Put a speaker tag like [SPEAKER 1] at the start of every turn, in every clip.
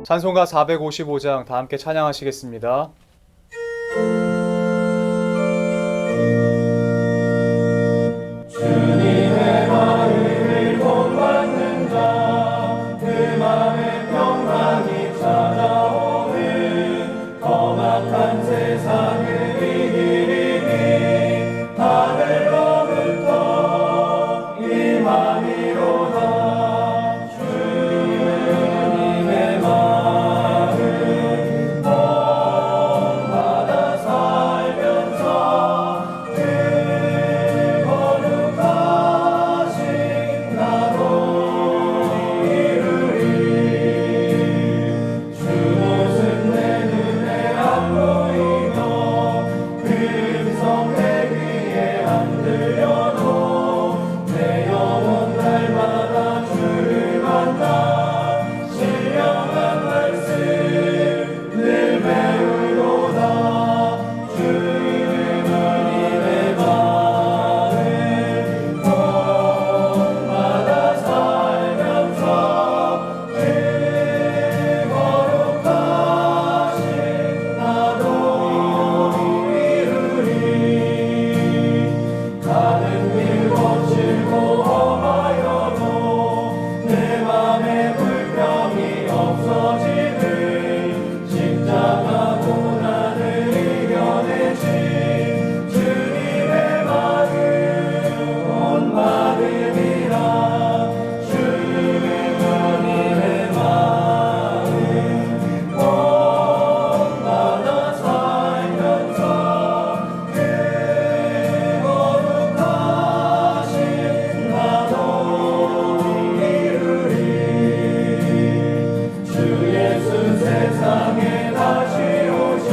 [SPEAKER 1] 찬송가 455장 다 함께 찬양하시겠습니다.
[SPEAKER 2] 주님의 마음을 본받는 자, 그 맘에 평강이 찾아오는 험악한 세상을 이기리니 하늘로부터 임함이로다. 주님의 마음 본받아 살면서 그 거룩하신 나도 이루리. 주 모습 내 눈에 안 보이며 음성 내 귀에 안 들려도 내 영혼 날마다 주를 만나 신령한 말씀 늘 배우도다. 주님의 마음 본받아 살면서 그 거룩하신 나도 이루리. 가는 길 거칠고 험하여도 내 맘에 불평이 없어지는 십자가 고난을 이겨내신 주님의 마음 본받음이라. 주님의 마음 본받아 살면서 그 거룩하신 나도 이루리. 주 예수 세상에 다시 오신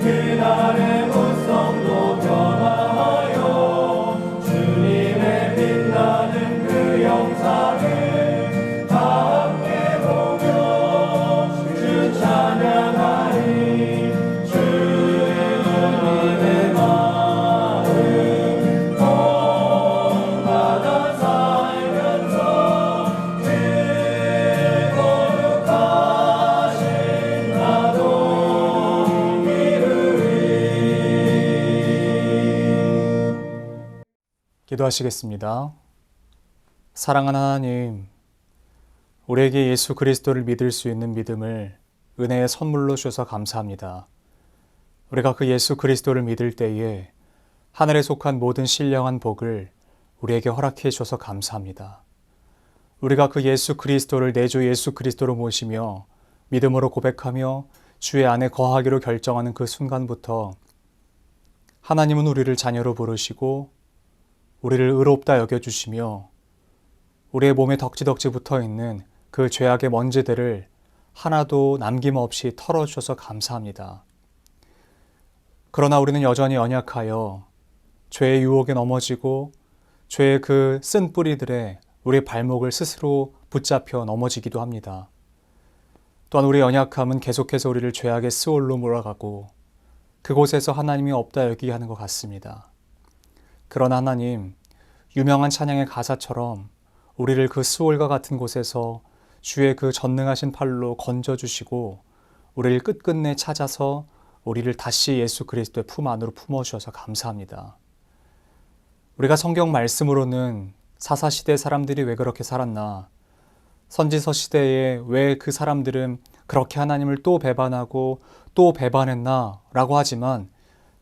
[SPEAKER 2] 그날의 모성도 변화하여 주님의 빛나는 그 영상을 다 함께 보며 주 찬양하리. 주님의 마음 본받아 살면서 그 거룩하신 나도 이루리.
[SPEAKER 1] 기도하시겠습니다. 사랑하는 하나님, 우리에게 예수 그리스도를 믿을 수 있는 믿음을 은혜의 선물로 주셔서 감사합니다. 우리가 그 예수 그리스도를 믿을 때에 하늘에 속한 모든 신령한 복을 우리에게 허락해 주셔서 감사합니다. 우리가 그 예수 그리스도를 내 주 예수 그리스도로 모시며 믿음으로 고백하며 주의 안에 거하기로 결정하는 그 순간부터 하나님은 우리를 자녀로 부르시고 우리를 의롭다 여겨주시며 우리의 몸에 덕지덕지 붙어있는 그 죄악의 먼지들을 하나도 남김없이 털어주셔서 감사합니다. 그러나 우리는 여전히 연약하여 죄의 유혹에 넘어지고 죄의 그 쓴 뿌리들에 우리의 발목을 스스로 붙잡혀 넘어지기도 합니다. 또한 우리의 연약함은 계속해서 우리를 죄악의 스올로 몰아가고 그곳에서 하나님이 없다 여기게 하는 것 같습니다. 그러나 하나님, 유명한 찬양의 가사처럼 우리를 그 스올과 같은 곳에서 주의 그 전능하신 팔로 건져주시고 우리를 끝끝내 찾아서 우리를 다시 예수 그리스도의 품 안으로 품어주셔서 감사합니다. 우리가 성경 말씀으로는 사사시대 사람들이 왜 그렇게 살았나, 선지서 시대에 왜 그 사람들은 그렇게 하나님을 또 배반하고 또 배반했나 라고 하지만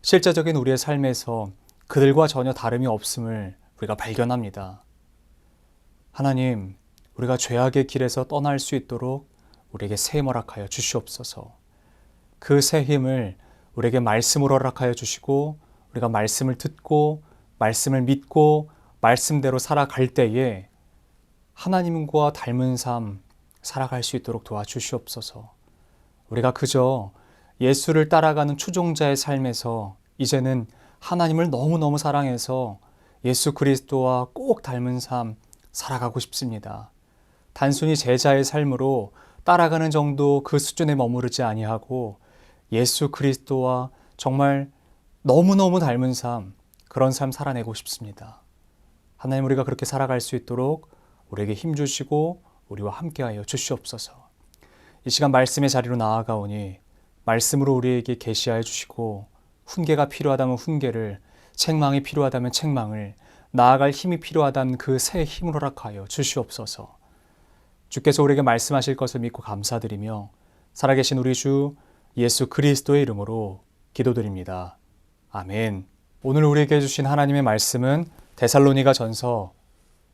[SPEAKER 1] 실제적인 우리의 삶에서 그들과 전혀 다름이 없음을 우리가 발견합니다. 하나님, 우리가 죄악의 길에서 떠날 수 있도록 우리에게 새 힘 허락하여 주시옵소서. 그 새 힘을 우리에게 말씀으로 허락하여 주시고 우리가 말씀을 듣고 말씀을 믿고 말씀대로 살아갈 때에 하나님과 닮은 삶 살아갈 수 있도록 도와주시옵소서. 우리가 그저 예수를 따라가는 추종자의 삶에서 이제는 하나님을 너무너무 사랑해서 예수 그리스도와 꼭 닮은 삶 살아가고 싶습니다. 단순히 제자의 삶으로 따라가는 정도 그 수준에 머무르지 아니하고 예수 그리스도와 정말 너무너무 닮은 삶, 그런 삶 살아내고 싶습니다. 하나님, 우리가 그렇게 살아갈 수 있도록 우리에게 힘주시고 우리와 함께하여 주시옵소서. 이 시간 말씀의 자리로 나아가오니 말씀으로 우리에게 계시하여 주시고 훈계가 필요하다면 훈계를, 책망이 필요하다면 책망을, 나아갈 힘이 필요하다면 그 새 힘을 허락하여 주시옵소서. 주께서 우리에게 말씀하실 것을 믿고 감사드리며 살아계신 우리 주 예수 그리스도의 이름으로 기도드립니다. 아멘. 오늘 우리에게 주신 하나님의 말씀은 데살로니가 전서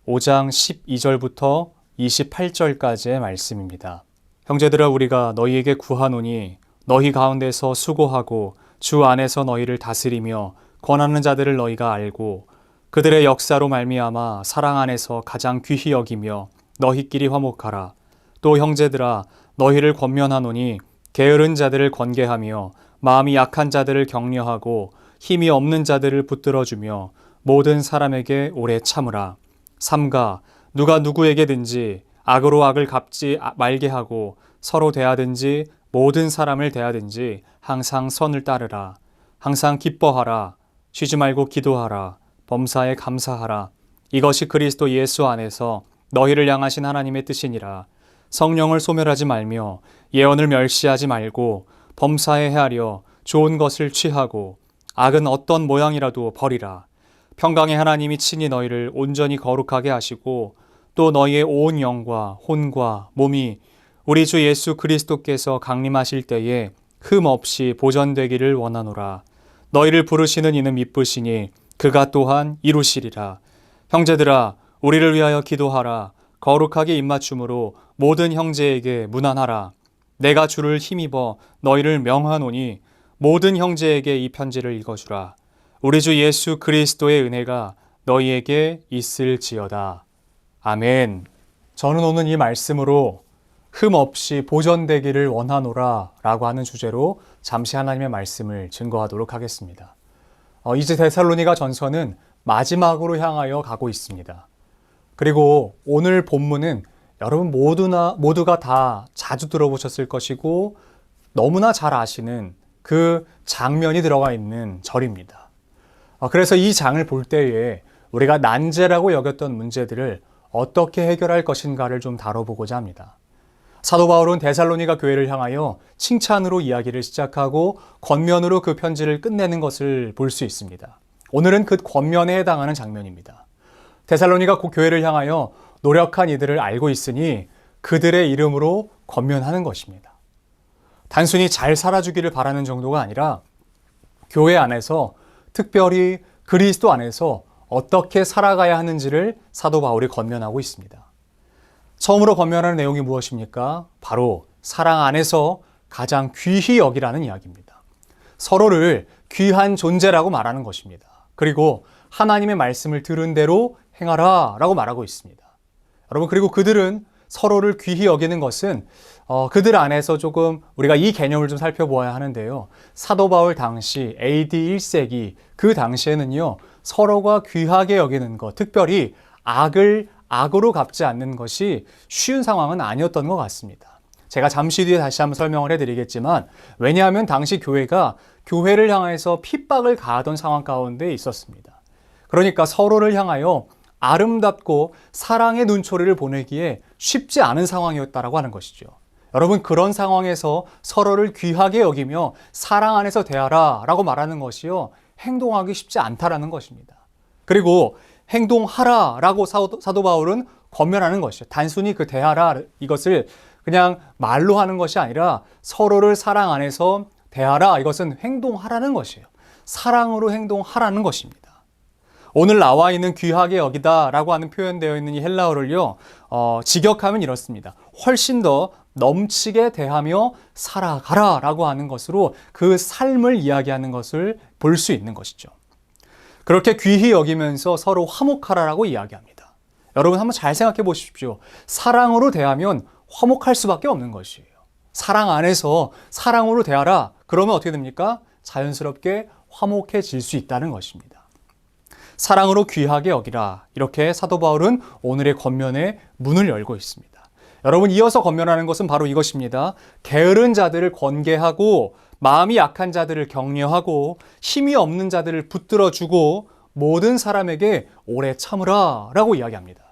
[SPEAKER 1] 5장 12절부터 28절까지의 말씀입니다. 형제들아, 우리가 너희에게 구하노니 너희 가운데서 수고하고 주 안에서 너희를 다스리며 권하는 자들을 너희가 알고 그들의 역사로 말미암아 사랑 안에서 가장 귀히 여기며 너희끼리 화목하라. 또 형제들아, 너희를 권면하노니 게으른 자들을 권계하며 마음이 약한 자들을 격려하고 힘이 없는 자들을 붙들어주며 모든 사람에게 오래 참으라. 삼가 누가 누구에게든지 악으로 악을 갚지 말게 하고 서로 대하든지 모든 사람을 대하든지 항상 선을 따르라. 항상 기뻐하라. 쉬지 말고 기도하라. 범사에 감사하라. 이것이 그리스도 예수 안에서 너희를 향하신 하나님의 뜻이니라. 성령을 소멸하지 말며 예언을 멸시하지 말고 범사에 헤아려 좋은 것을 취하고 악은 어떤 모양이라도 버리라. 평강의 하나님이 친히 너희를 온전히 거룩하게 하시고 또 너희의 온 영과 혼과 몸이 우리 주 예수 그리스도께서 강림하실 때에 흠 없이 보전되기를 원하노라. 너희를 부르시는 이는 미쁘시니 그가 또한 이루시리라. 형제들아, 우리를 위하여 기도하라. 거룩하게 입맞춤으로 모든 형제에게 문안하라. 내가 주를 힘입어 너희를 명하노니 모든 형제에게 이 편지를 읽어주라. 우리 주 예수 그리스도의 은혜가 너희에게 있을지어다. 아멘. 저는 오늘 이 말씀으로 흠 없이 보존되기를 원하노라 라고 하는 주제로 잠시 하나님의 말씀을 증거하도록 하겠습니다. 이제 데살로니가 전서는 마지막으로 향하여 가고 있습니다. 그리고 오늘 본문은 여러분 모두가 다 자주 들어보셨을 것이고 너무나 잘 아시는 그 장면이 들어가 있는 절입니다. 그래서 이 장을 볼 때에 우리가 난제라고 여겼던 문제들을 어떻게 해결할 것인가를 좀 다뤄보고자 합니다. 사도 바울은 데살로니가 교회를 향하여 칭찬으로 이야기를 시작하고 권면으로 그 편지를 끝내는 것을 볼 수 있습니다. 오늘은 그 권면에 해당하는 장면입니다. 데살로니가 그 교회를 향하여 노력한 이들을 알고 있으니 그들의 이름으로 권면하는 것입니다. 단순히 잘 살아주기를 바라는 정도가 아니라 교회 안에서 특별히 그리스도 안에서 어떻게 살아가야 하는지를 사도 바울이 권면하고 있습니다. 처음으로 권면하는 내용이 무엇입니까? 바로 사랑 안에서 가장 귀히 여기라는 이야기입니다. 서로를 귀한 존재라고 말하는 것입니다. 그리고 하나님의 말씀을 들은 대로 행하라 라고 말하고 있습니다. 여러분, 그리고 그들은 서로를 귀히 여기는 것은 그들 안에서 조금 우리가 이 개념을 좀 살펴보아야 하는데요. 사도 바울 당시 AD 1세기 그 당시에는요, 서로가 귀하게 여기는 것, 특별히 악을 악으로 갚지 않는 것이 쉬운 상황은 아니었던 것 같습니다. 제가 잠시 뒤에 다시 한번 설명을 해드리겠지만, 왜냐하면 당시 교회가 교회를 향해서 핍박을 가하던 상황 가운데 있었습니다. 그러니까 서로를 향하여 아름답고 사랑의 눈초리를 보내기에 쉽지 않은 상황이었다라고 하는 것이죠. 여러분, 그런 상황에서 서로를 귀하게 여기며 사랑 안에서 대하라 라고 말하는 것이요, 행동하기 쉽지 않다라는 것입니다. 그리고 행동하라 라고 사도 바울은 권면하는 것이죠. 단순히 그 대하라 이것을 그냥 말로 하는 것이 아니라 서로를 사랑 안에서 대하라, 이것은 행동하라는 것이에요. 사랑으로 행동하라는 것입니다. 오늘 나와 있는 귀하게 여기다 라고 하는 표현되어 있는 이 헬라어를요, 직역하면 이렇습니다. 훨씬 더 넘치게 대하며 살아가라 라고 하는 것으로 그 삶을 이야기하는 것을 볼 수 있는 것이죠. 그렇게 귀히 여기면서 서로 화목하라라고 이야기합니다. 여러분, 한번 잘 생각해 보십시오. 사랑으로 대하면 화목할 수밖에 없는 것이에요. 사랑 안에서 사랑으로 대하라. 그러면 어떻게 됩니까? 자연스럽게 화목해질 수 있다는 것입니다. 사랑으로 귀하게 여기라. 이렇게 사도 바울은 오늘의 권면에 문을 열고 있습니다. 여러분, 이어서 권면하는 것은 바로 이것입니다. 게으른 자들을 권계하고 마음이 약한 자들을 격려하고 힘이 없는 자들을 붙들어주고 모든 사람에게 오래 참으라 라고 이야기합니다.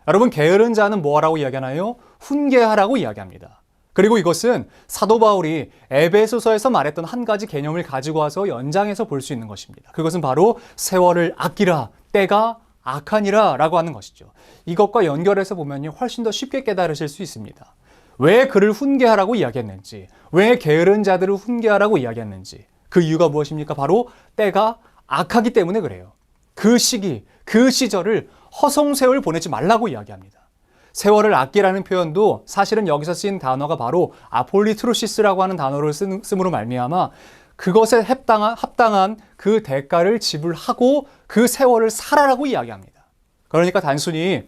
[SPEAKER 1] 여러분, 게으른 자는 뭐라고 이야기하나요? 훈계하라고 이야기합니다. 그리고 이것은 사도 바울이 에베소서에서 말했던 한 가지 개념을 가지고 와서 연장해서 볼 수 있는 것입니다. 그것은 바로 세월을 아끼라, 때가 악하니라 라고 하는 것이죠. 이것과 연결해서 보면요, 훨씬 더 쉽게 깨달으실 수 있습니다. 왜 그를 훈계하라고 이야기했는지, 왜 게으른 자들을 훈계하라고 이야기했는지, 그 이유가 무엇입니까? 바로 때가 악하기 때문에 그래요. 그 시기, 그 시절을 허송세월 보내지 말라고 이야기합니다. 세월을 아끼라는 표현도 사실은 여기서 쓰인 단어가 바로 아폴리트로시스라고 하는 단어를 씀으로 말미암아 그것에 합당한 그 대가를 지불하고 그 세월을 살아라고 이야기합니다. 그러니까 단순히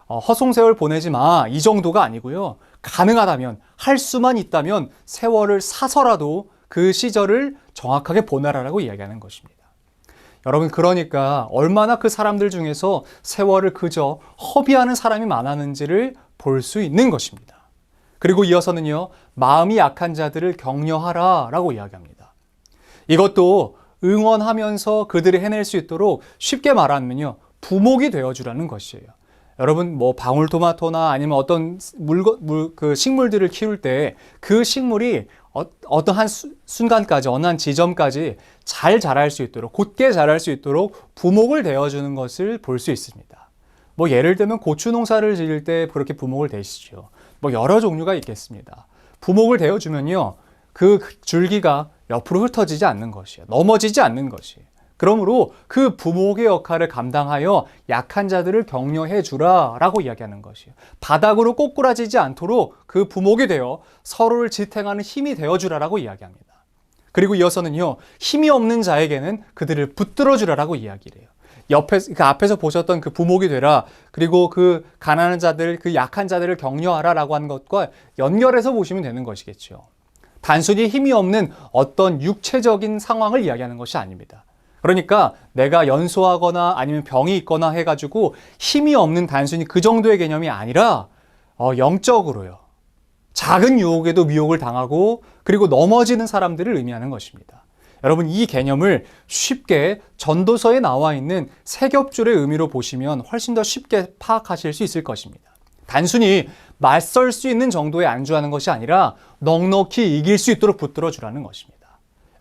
[SPEAKER 1] 허송세월 보내지 마, 이 정도가 아니고요. 가능하다면, 할 수만 있다면 세월을 사서라도 그 시절을 정확하게 보내라라고 이야기하는 것입니다. 여러분, 그러니까 얼마나 그 사람들 중에서 세월을 그저 허비하는 사람이 많았는지를 볼 수 있는 것입니다. 그리고 이어서는요, 마음이 약한 자들을 격려하라 라고 이야기합니다. 이것도 응원하면서 그들이 해낼 수 있도록 쉽게 말하면요, 부목이 되어주라는 것이에요. 여러분, 뭐 방울토마토나 아니면 어떤 그 식물들을 키울 때 그 식물이 어떤 한 순간까지, 어느 한 지점까지 잘 자랄 수 있도록, 곧게 자랄 수 있도록 부목을 되어주는 것을 볼 수 있습니다. 뭐 예를 들면 고추 농사를 지을 때 그렇게 부목을 되시죠. 뭐 여러 종류가 있겠습니다. 부목을 되어주면요, 그 줄기가 옆으로 흩어지지 않는 것이에요. 넘어지지 않는 것이에요. 그러므로 그 부목의 역할을 감당하여 약한 자들을 격려해 주라 라고 이야기하는 것이에요. 바닥으로 꼬꾸라지지 않도록 그 부목이 되어 서로를 지탱하는 힘이 되어 주라라고 이야기합니다. 그리고 이어서는요, 힘이 없는 자에게는 그들을 붙들어 주라라고 이야기를 해요. 그 앞에서 보셨던 그 부목이 되라, 그리고 그 가난한 자들, 그 약한 자들을 격려하라 라고 하는 것과 연결해서 보시면 되는 것이겠죠. 단순히 힘이 없는 어떤 육체적인 상황을 이야기하는 것이 아닙니다. 그러니까 내가 연소하거나 아니면 병이 있거나 해가지고 힘이 없는 단순히 그 정도의 개념이 아니라 영적으로요. 작은 유혹에도 미혹을 당하고 그리고 넘어지는 사람들을 의미하는 것입니다. 여러분, 이 개념을 쉽게 전도서에 나와 있는 세 겹줄의 의미로 보시면 훨씬 더 쉽게 파악하실 수 있을 것입니다. 단순히 맞설 수 있는 정도에 안주하는 것이 아니라 넉넉히 이길 수 있도록 붙들어 주라는 것입니다.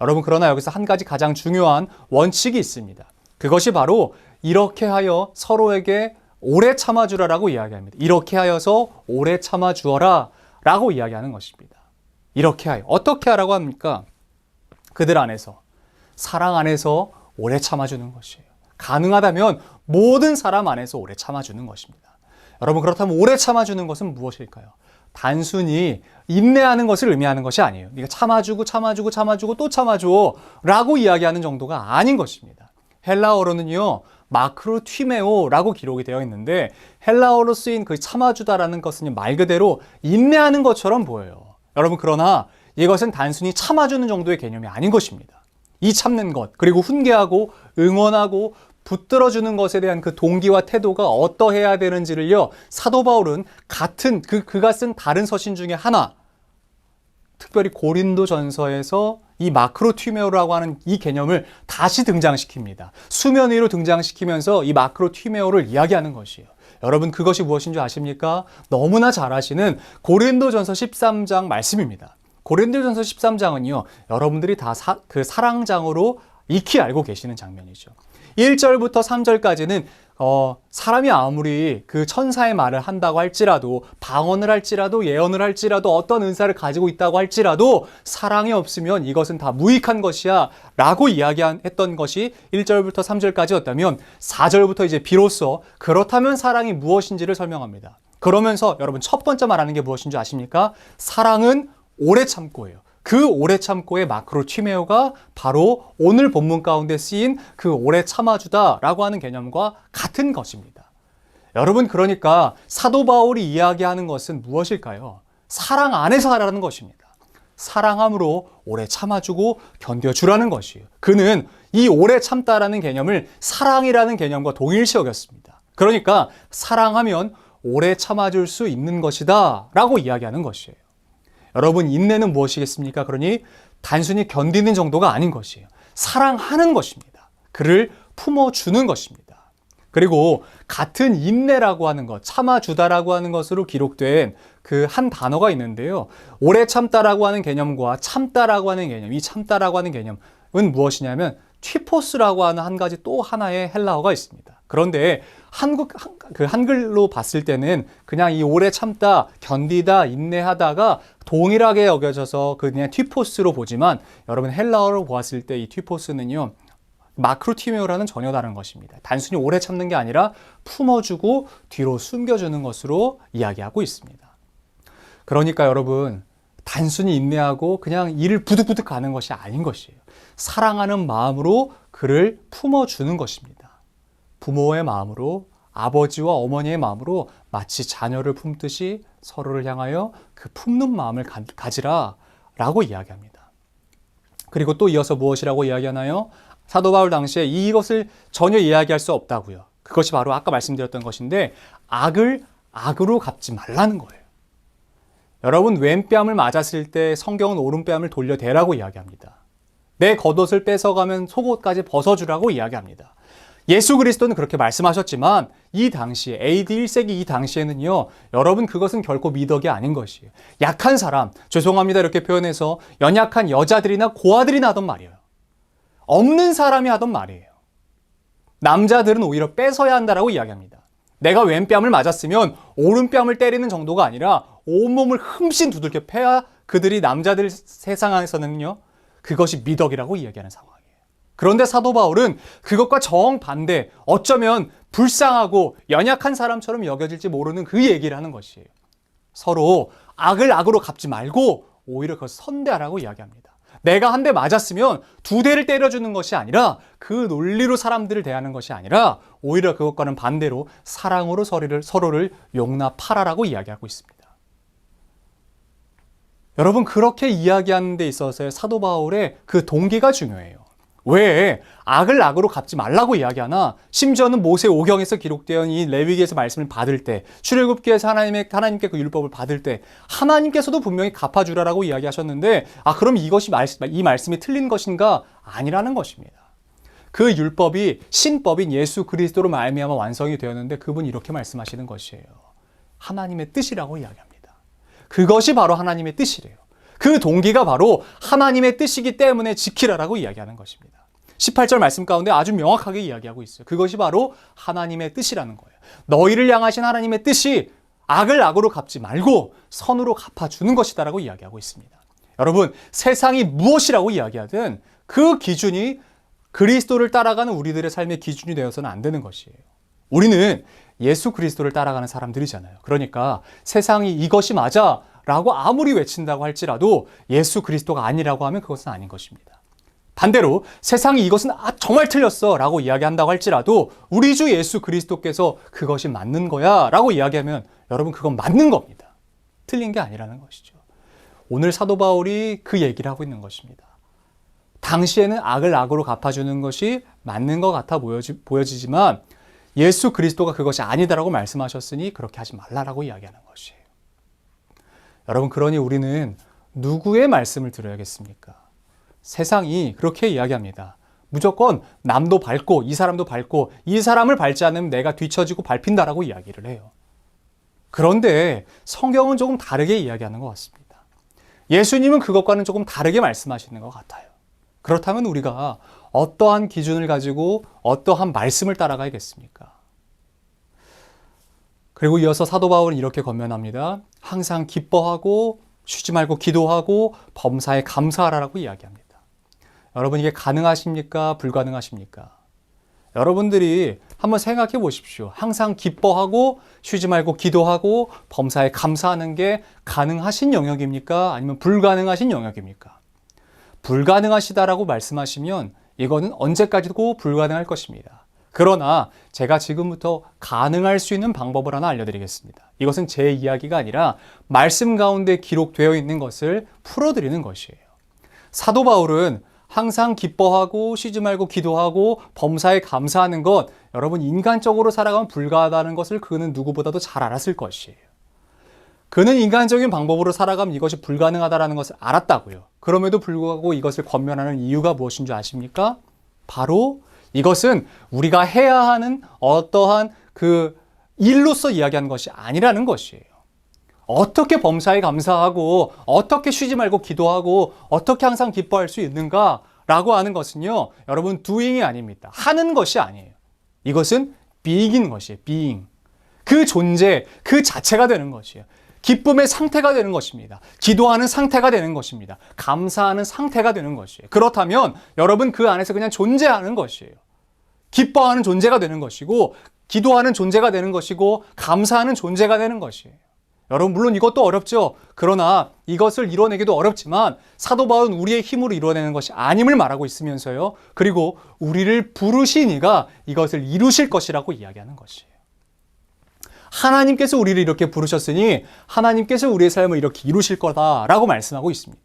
[SPEAKER 1] 여러분, 그러나 여기서 한 가지 가장 중요한 원칙이 있습니다. 그것이 바로 이렇게 하여 서로에게 오래 참아주라라고 이야기합니다. 이렇게 하여서 오래 참아주어라 라고 이야기하는 것입니다. 이렇게 하여. 어떻게 하라고 합니까? 그들 안에서, 사랑 안에서 오래 참아주는 것이에요. 가능하다면 모든 사람 안에서 오래 참아주는 것입니다. 여러분, 그렇다면 오래 참아주는 것은 무엇일까요? 단순히 인내하는 것을 의미하는 것이 아니에요. 네가 참아주고 또 참아줘 라고 이야기하는 정도가 아닌 것입니다. 헬라어로는요, 마크로튀메오라고 기록이 되어 있는데 헬라어로 쓰인 그 참아주다라는 것은 말 그대로 인내하는 것처럼 보여요. 여러분, 그러나 이것은 단순히 참아주는 정도의 개념이 아닌 것입니다. 이 참는 것, 그리고 훈계하고 응원하고 붙들어주는 것에 대한 그 동기와 태도가 어떠해야 되는지를요, 사도 바울은 그가 쓴 다른 서신 중에 하나, 특별히 고린도 전서에서 이 마크로튀메오라고 하는 이 개념을 다시 등장시킵니다. 수면 위로 등장시키면서 이 마크로튀메오를 이야기하는 것이에요. 여러분, 그것이 무엇인 줄 아십니까? 너무나 잘 아시는 고린도전서 13장 말씀입니다. 고린도전서 13장은요, 여러분들이 다 그 사랑장으로 익히 알고 계시는 장면이죠. 1절부터 3절까지는 사람이 아무리 그 천사의 말을 한다고 할지라도, 방언을 할지라도, 예언을 할지라도, 어떤 은사를 가지고 있다고 할지라도 사랑이 없으면 이것은 다 무익한 것이야 라고 이야기했던 것이 1절부터 3절까지였다면 4절부터 이제 비로소 그렇다면 사랑이 무엇인지를 설명합니다. 그러면서 여러분, 첫 번째 말하는 게 무엇인 줄 아십니까? 사랑은 오래 참고예요. 그 오래 참고의 마크로튀메오가 바로 오늘 본문 가운데 쓰인 그 오래 참아주다라고 하는 개념과 같은 것입니다. 여러분, 그러니까 사도 바울이 이야기하는 것은 무엇일까요? 사랑 안에서 하라는 것입니다. 사랑함으로 오래 참아주고 견뎌주라는 것이에요. 그는 이 오래 참다라는 개념을 사랑이라는 개념과 동일시 여겼습니다. 그러니까 사랑하면 오래 참아줄 수 있는 것이다 라고 이야기하는 것이에요. 여러분, 인내는 무엇이겠습니까? 그러니 단순히 견디는 정도가 아닌 것이에요. 사랑하는 것입니다. 그를 품어주는 것입니다. 그리고 같은 인내라고 하는 것, 참아주다라고 하는 것으로 기록된 그 한 단어가 있는데요. 오래 참다라고 하는 개념과 참다라고 하는 개념, 이 참다라고 하는 개념은 무엇이냐면 튀포스라고 하는 한 가지 또 하나의 헬라어가 있습니다. 그런데 한글로 봤을 때는 그냥 이 오래 참다, 견디다, 인내하다가 동일하게 여겨져서 그냥 튀포스로 보지만 여러분 헬라어로 보았을 때 이 튀포스는요. 마크로티메오라는 전혀 다른 것입니다. 단순히 오래 참는 게 아니라 품어주고 뒤로 숨겨주는 것으로 이야기하고 있습니다. 그러니까 여러분 단순히 인내하고 그냥 일을 부득부득 가는 것이 아닌 것이에요. 사랑하는 마음으로 그를 품어주는 것입니다. 부모의 마음으로 아버지와 어머니의 마음으로 마치 자녀를 품듯이 서로를 향하여 그 품는 마음을 가지라라고 이야기합니다. 그리고 또 이어서 무엇이라고 이야기하나요? 사도 바울 당시에 이것을 전혀 이야기할 수 없다고요. 그것이 바로 아까 말씀드렸던 것인데 악을 악으로 갚지 말라는 거예요. 여러분 왼뺨을 맞았을 때 성경은 오른뺨을 돌려대라고 이야기합니다. 내 겉옷을 뺏어가면 속옷까지 벗어주라고 이야기합니다. 예수 그리스도는 그렇게 말씀하셨지만 이 당시에 AD 1세기 이 당시에는요. 여러분 그것은 결코 미덕이 아닌 것이에요. 약한 사람, 죄송합니다 이렇게 표현해서 연약한 여자들이나 고아들이나 하던 말이에요. 없는 사람이 하던 말이에요. 남자들은 오히려 뺏어야 한다라고 이야기합니다. 내가 왼뺨을 맞았으면 오른뺨을 때리는 정도가 아니라 온몸을 흠씬 두들겨 패야 그들이 남자들 세상 안에서는요. 그것이 미덕이라고 이야기하는 상황이에요. 그런데 사도 바울은 그것과 정반대, 어쩌면 불쌍하고 연약한 사람처럼 여겨질지 모르는 그 얘기를 하는 것이에요. 서로 악을 악으로 갚지 말고 오히려 그것을 선대하라고 이야기합니다. 내가 한 대 맞았으면 두 대를 때려주는 것이 아니라 그 논리로 사람들을 대하는 것이 아니라 오히려 그것과는 반대로 사랑으로 서로를 용납하라라고 이야기하고 있습니다. 여러분 그렇게 이야기하는 데 있어서 사도 바울의 그 동기가 중요해요. 왜 악을 악으로 갚지 말라고 이야기하나 심지어는 모세 오경에서 기록되어 이 레위기에서 말씀을 받을 때 출애굽기에서 하나님께 그 율법을 받을 때 하나님께서도 분명히 갚아주라라고 이야기하셨는데 그럼 이 말씀이 틀린 것인가? 아니라는 것입니다. 그 율법이 신법인 예수 그리스도로 말미암아 완성이 되었는데 그분이 이렇게 말씀하시는 것이에요. 하나님의 뜻이라고 이야기합니다. 그것이 바로 하나님의 뜻이래요. 그 동기가 바로 하나님의 뜻이기 때문에 지키라라고 이야기하는 것입니다. 18절 말씀 가운데 아주 명확하게 이야기하고 있어요. 그것이 바로 하나님의 뜻이라는 거예요. 너희를 향하신 하나님의 뜻이 악을 악으로 갚지 말고 선으로 갚아주는 것이다라고 이야기하고 있습니다. 여러분 세상이 무엇이라고 이야기하든 그 기준이 그리스도를 따라가는 우리들의 삶의 기준이 되어서는 안 되는 것이에요. 우리는 예수 그리스도를 따라가는 사람들이잖아요. 그러니까 세상이 이것이 맞아 라고 아무리 외친다고 할지라도 예수 그리스도가 아니라고 하면 그것은 아닌 것입니다. 반대로 세상이 이것은 정말 틀렸어 라고 이야기한다고 할지라도 우리 주 예수 그리스도께서 그것이 맞는 거야 라고 이야기하면 여러분 그건 맞는 겁니다. 틀린 게 아니라는 것이죠. 오늘 사도 바울이 그 얘기를 하고 있는 것입니다. 당시에는 악을 악으로 갚아주는 것이 맞는 것 같아 보여지지만 예수 그리스도가 그것이 아니다라고 말씀하셨으니 그렇게 하지 말라라고 이야기하는 것이에요. 여러분 그러니 우리는 누구의 말씀을 들어야겠습니까? 세상이 그렇게 이야기합니다. 무조건 남도 밟고 이 사람도 밟고 이 사람을 밟지 않으면 내가 뒤처지고 밟힌다라고 이야기를 해요. 그런데 성경은 조금 다르게 이야기하는 것 같습니다. 예수님은 그것과는 조금 다르게 말씀하시는 것 같아요. 그렇다면 우리가 어떠한 기준을 가지고 어떠한 말씀을 따라가야겠습니까? 그리고 이어서 사도 바울은 이렇게 권면합니다. 항상 기뻐하고 쉬지 말고 기도하고 범사에 감사하라고 이야기합니다. 여러분 이게 가능하십니까? 불가능하십니까? 여러분들이 한번 생각해 보십시오. 항상 기뻐하고 쉬지 말고 기도하고 범사에 감사하는 게 가능하신 영역입니까? 아니면 불가능하신 영역입니까? 불가능하시다라고 말씀하시면 이거는 언제까지도 불가능할 것입니다. 그러나 제가 지금부터 가능할 수 있는 방법을 하나 알려드리겠습니다. 이것은 제 이야기가 아니라 말씀 가운데 기록되어 있는 것을 풀어드리는 것이에요. 사도 바울은 항상 기뻐하고 쉬지 말고 기도하고 범사에 감사하는 것, 여러분 인간적으로 살아가면 불가하다는 것을 그는 누구보다도 잘 알았을 것이에요. 그는 인간적인 방법으로 살아가면 이것이 불가능하다는 것을 알았다고요. 그럼에도 불구하고 이것을 권면하는 이유가 무엇인 줄 아십니까? 바로 이것은 우리가 해야 하는 어떠한 그 일로서 이야기하는 것이 아니라는 것이에요. 어떻게 범사에 감사하고 어떻게 쉬지 말고 기도하고 어떻게 항상 기뻐할 수 있는가라고 하는 것은요, 여러분 doing이 아닙니다. 하는 것이 아니에요. 이것은 being인 것이에요. being. 그 존재, 그 자체가 되는 것이에요. 기쁨의 상태가 되는 것입니다. 기도하는 상태가 되는 것입니다. 감사하는 상태가 되는 것이에요. 그렇다면 여러분 그 안에서 그냥 존재하는 것이에요. 기뻐하는 존재가 되는 것이고, 기도하는 존재가 되는 것이고, 감사하는 존재가 되는 것이에요. 여러분 물론 이것도 어렵죠. 그러나 이것을 이뤄내기도 어렵지만 사도 바울은 우리의 힘으로 이뤄내는 것이 아님을 말하고 있으면서요, 그리고 우리를 부르신 이가 이것을 이루실 것이라고 이야기하는 것이에요. 하나님께서 우리를 이렇게 부르셨으니 하나님께서 우리의 삶을 이렇게 이루실 거다라고 말씀하고 있습니다.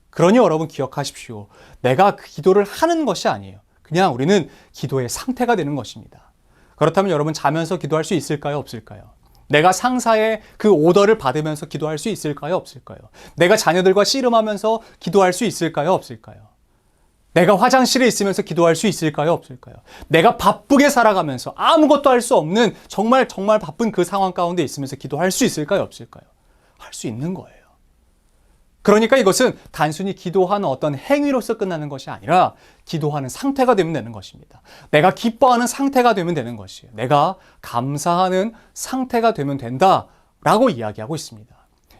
[SPEAKER 1] 그러니 여러분 기억하십시오. 내가 그 기도를 하는 것이 아니에요. 그냥 우리는 기도의 상태가 되는 것입니다. 그렇다면 여러분 자면서 기도할 수 있을까요? 없을까요? 내가 상사의 그 오더를 받으면서 기도할 수 있을까요? 없을까요? 내가 자녀들과 씨름하면서 기도할 수 있을까요? 없을까요? 내가 화장실에 있으면서 기도할 수 있을까요? 없을까요? 내가 바쁘게 살아가면서 아무것도 할 수 없는 정말 바쁜 그 상황 가운데 있으면서 기도할 수 있을까요? 없을까요? 할 수 있는 거예요. 그러니까 이것은 단순히 기도하는 어떤 행위로서 끝나는 것이 아니라 기도하는 상태가 되면 되는 것입니다. 내가 기뻐하는 상태가 되면 되는 것이에요. 내가 감사하는 상태가 되면 된다라고 이야기하고 있습니다.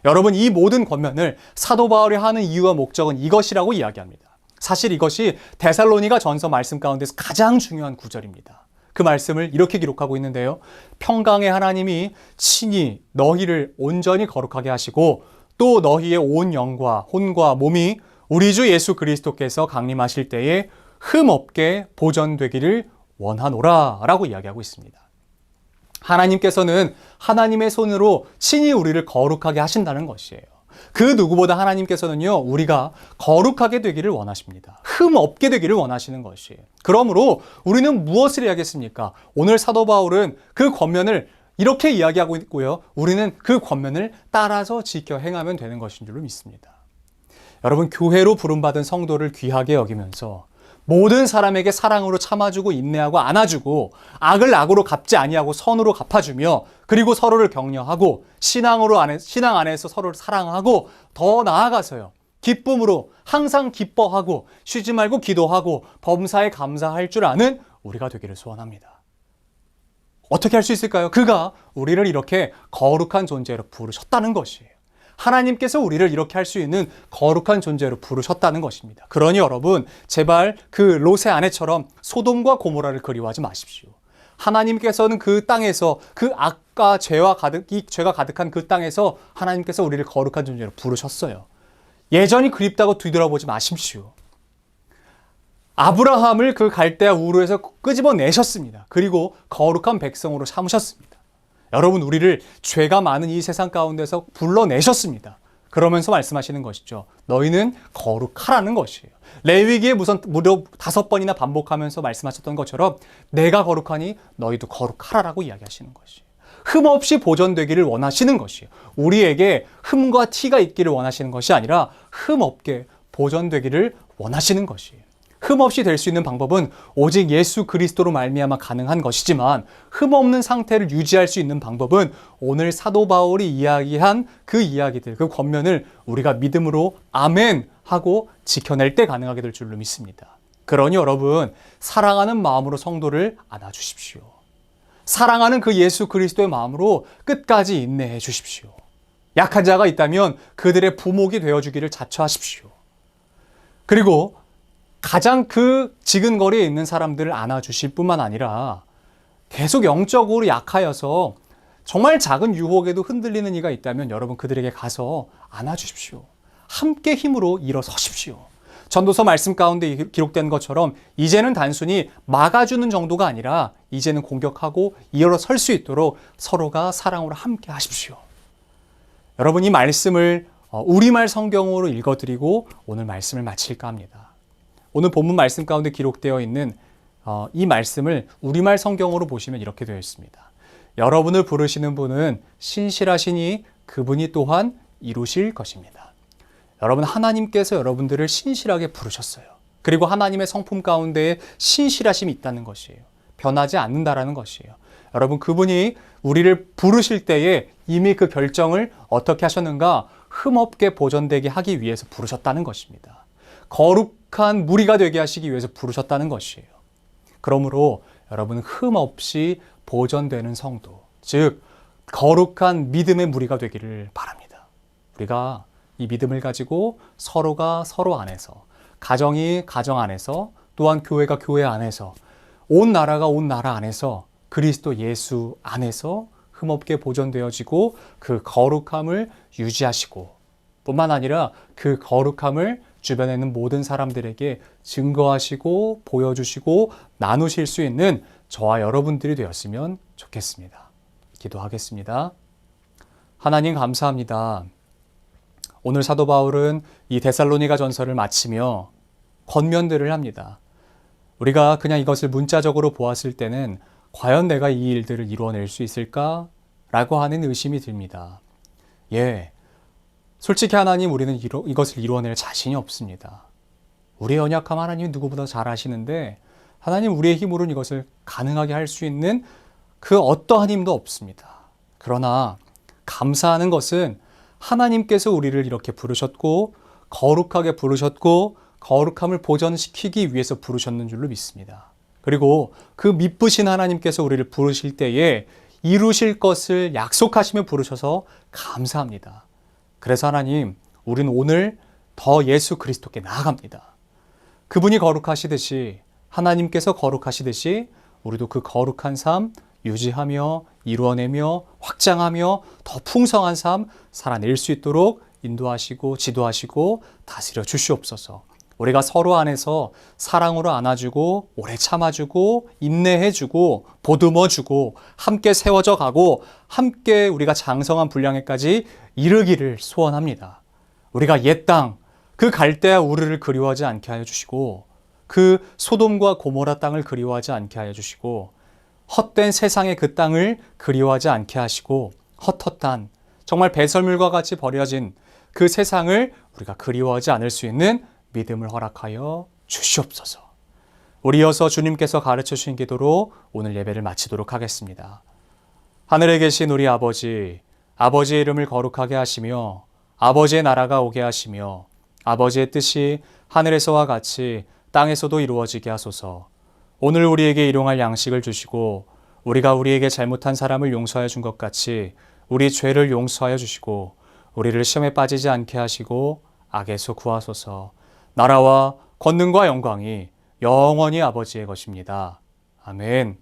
[SPEAKER 1] 여러분 이 모든 권면을 사도 바울이 하는 이유와 목적은 이것이라고 이야기합니다. 사실 이것이 데살로니가 전서 말씀 가운데서 가장 중요한 구절입니다. 그 말씀을 이렇게 기록하고 있는데요. 평강의 하나님이 친히 너희를 온전히 거룩하게 하시고 또 너희의 온 영과 혼과 몸이 우리 주 예수 그리스도께서 강림하실 때에 흠없게 보존되기를 원하노라 라고 이야기하고 있습니다. 하나님께서는 하나님의 손으로 친히 우리를 거룩하게 하신다는 것이에요. 그 누구보다 하나님께서는요, 우리가 거룩하게 되기를 원하십니다. 흠없게 되기를 원하시는 것이에요. 그러므로 우리는 무엇을 해야겠습니까? 오늘 사도 바울은 그 권면을 이렇게 이야기하고 있고요. 우리는 그 권면을 따라서 지켜 행하면 되는 것인 줄로 믿습니다. 여러분 교회로 부름받은 성도를 귀하게 여기면서 모든 사람에게 사랑으로 참아주고 인내하고 안아주고 악을 악으로 갚지 아니하고 선으로 갚아주며 그리고 서로를 격려하고 신앙 안에서 서로를 사랑하고 더 나아가서요. 기쁨으로 항상 기뻐하고 쉬지 말고 기도하고 범사에 감사할 줄 아는 우리가 되기를 소원합니다. 어떻게 할 수 있을까요? 그가 우리를 이렇게 거룩한 존재로 부르셨다는 것이에요. 하나님께서 우리를 이렇게 할 수 있는 거룩한 존재로 부르셨다는 것입니다. 그러니 여러분 제발 그 롯의 아내처럼 소돔과 고모라를 그리워하지 마십시오. 하나님께서는 그 땅에서 그 악과 죄가 가득한 그 땅에서 하나님께서 우리를 거룩한 존재로 부르셨어요. 예전이 그립다고 뒤돌아보지 마십시오. 아브라함을 그 갈대아 우르에서 끄집어내셨습니다. 그리고 거룩한 백성으로 삼으셨습니다. 여러분 우리를 죄가 많은 이 세상 가운데서 불러내셨습니다. 그러면서 말씀하시는 것이죠. 너희는 거룩하라는 것이에요. 레위기에 무려 5번이나 반복하면서 말씀하셨던 것처럼 내가 거룩하니 너희도 거룩하라라고 이야기하시는 것이에요. 흠없이 보존되기를 원하시는 것이에요. 우리에게 흠과 티가 있기를 원하시는 것이 아니라 흠없게 보존되기를 원하시는 것이에요. 흠없이 될 수 있는 방법은 오직 예수 그리스도로 말미암아 가능한 것이지만 흠없는 상태를 유지할 수 있는 방법은 오늘 사도 바울이 이야기한 그 이야기들, 그 권면을 우리가 믿음으로 아멘 하고 지켜낼 때 가능하게 될 줄로 믿습니다. 그러니 여러분 사랑하는 마음으로 성도를 안아주십시오. 사랑하는 그 예수 그리스도의 마음으로 끝까지 인내해 주십시오. 약한 자가 있다면 그들의 부목이 되어주기를 자처하십시오. 그리고 가장 그 지근거리에 있는 사람들을 안아주실 뿐만 아니라 계속 영적으로 약하여서 정말 작은 유혹에도 흔들리는 이가 있다면 여러분 그들에게 가서 안아주십시오. 함께 힘으로 일어서십시오. 전도서 말씀 가운데 기록된 것처럼 이제는 단순히 막아주는 정도가 아니라 이제는 공격하고 일어설 수 있도록 서로가 사랑으로 함께 하십시오. 여러분 이 말씀을 우리말 성경으로 읽어드리고 오늘 말씀을 마칠까 합니다. 오늘 본문 말씀 가운데 기록되어 있는 이 말씀을 우리말 성경으로 보시면 이렇게 되어 있습니다. 여러분을 부르시는 분은 신실하시니 그분이 또한 이루실 것입니다. 여러분 하나님께서 여러분들을 신실하게 부르셨어요. 그리고 하나님의 성품 가운데에 신실하심이 있다는 것이에요. 변하지 않는다라는 것이에요. 여러분, 그분이 우리를 부르실 때에 이미 그 결정을 어떻게 하셨는가? 흠없게 보존되게 하기 위해서 부르셨다는 것입니다. 거룩한 무리가 되게 하시기 위해서 부르셨다는 것이에요. 그러므로 여러분, 흠없이 보존되는 성도, 즉 거룩한 믿음의 무리가 되기를 바랍니다. 우리가 이 믿음을 가지고 서로가 서로 안에서, 가정이 가정 안에서, 또한 교회가 교회 안에서, 온 나라가 온 나라 안에서 그리스도 예수 안에서 흠없게 보존되어지고 그 거룩함을 유지하시고, 뿐만 아니라 그 거룩함을 주변에 있는 모든 사람들에게 증거하시고 보여주시고 나누실 수 있는 저와 여러분들이 되었으면 좋겠습니다. 기도하겠습니다. 하나님, 감사합니다. 오늘 사도 바울은 이 데살로니가 전서를 마치며 권면들을 합니다. 우리가 그냥 이것을 문자적으로 보았을 때는 과연 내가 이 일들을 이루어낼 수 있을까? 라고 하는 의심이 듭니다. 솔직히 하나님, 우리는 이것을 이루어낼 자신이 없습니다. 우리의 연약함 하나님이 누구보다 잘 아시는데, 하나님, 우리의 힘으로는 이것을 가능하게 할 수 있는 그 어떠한 힘도 없습니다. 그러나 감사하는 것은 하나님께서 우리를 이렇게 부르셨고 거룩하게 부르셨고 거룩함을 보존시키기 위해서 부르셨는 줄로 믿습니다. 그리고 그 미쁘신 하나님께서 우리를 부르실 때에 이루실 것을 약속하시며 부르셔서 감사합니다. 그래서 하나님, 우리는 오늘 더 예수 그리스도께 나아갑니다. 그분이 거룩하시듯이, 하나님께서 거룩하시듯이 우리도 그 거룩한 삶 유지하며 이루어내며 확장하며 더 풍성한 삶 살아낼 수 있도록 인도하시고 지도하시고 다스려 주시옵소서. 우리가 서로 안에서 사랑으로 안아주고 오래 참아주고 인내해주고 보듬어주고 함께 세워져 가고 함께 우리가 장성한 분량에까지 이르기를 소원합니다. 우리가 옛 땅, 그 갈대아 우르를 그리워하지 않게 하여 주시고 그 소돔과 고모라 땅을 그리워하지 않게 하여 주시고 헛된 세상의 그 땅을 그리워하지 않게 하시고 헛헛한 정말 배설물과 같이 버려진 그 세상을 우리가 그리워하지 않을 수 있는 믿음을 허락하여 주시옵소서. 우리 이어서 주님께서 가르쳐 주신 기도로 오늘 예배를 마치도록 하겠습니다. 하늘에 계신 우리 아버지, 아버지의 이름을 거룩하게 하시며 아버지의 나라가 오게 하시며 아버지의 뜻이 하늘에서와 같이 땅에서도 이루어지게 하소서. 오늘 우리에게 일용할 양식을 주시고 우리가 우리에게 잘못한 사람을 용서하여 준 것 같이 우리 죄를 용서하여 주시고 우리를 시험에 빠지지 않게 하시고 악에서 구하소서. 나라와 권능과 영광이 영원히 아버지의 것입니다. 아멘.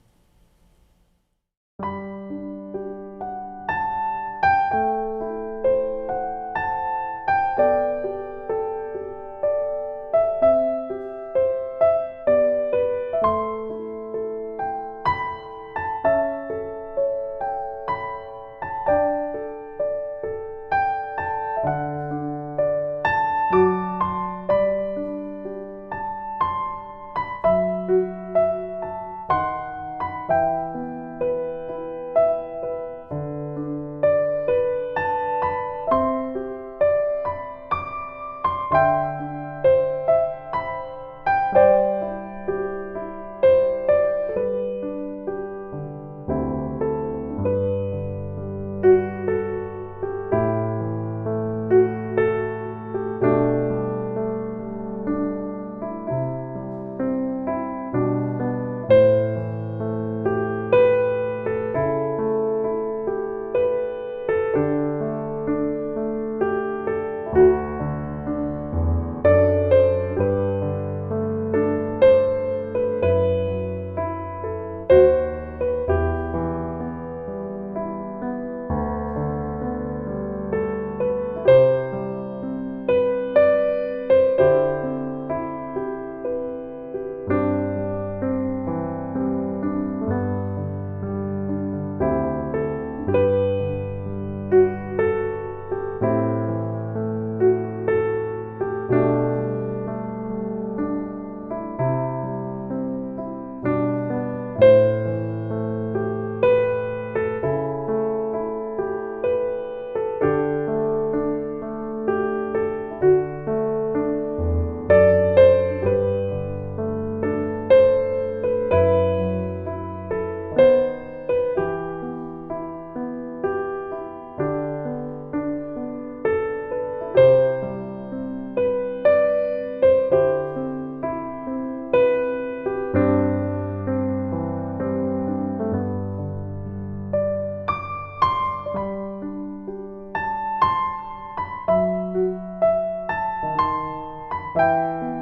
[SPEAKER 2] 주님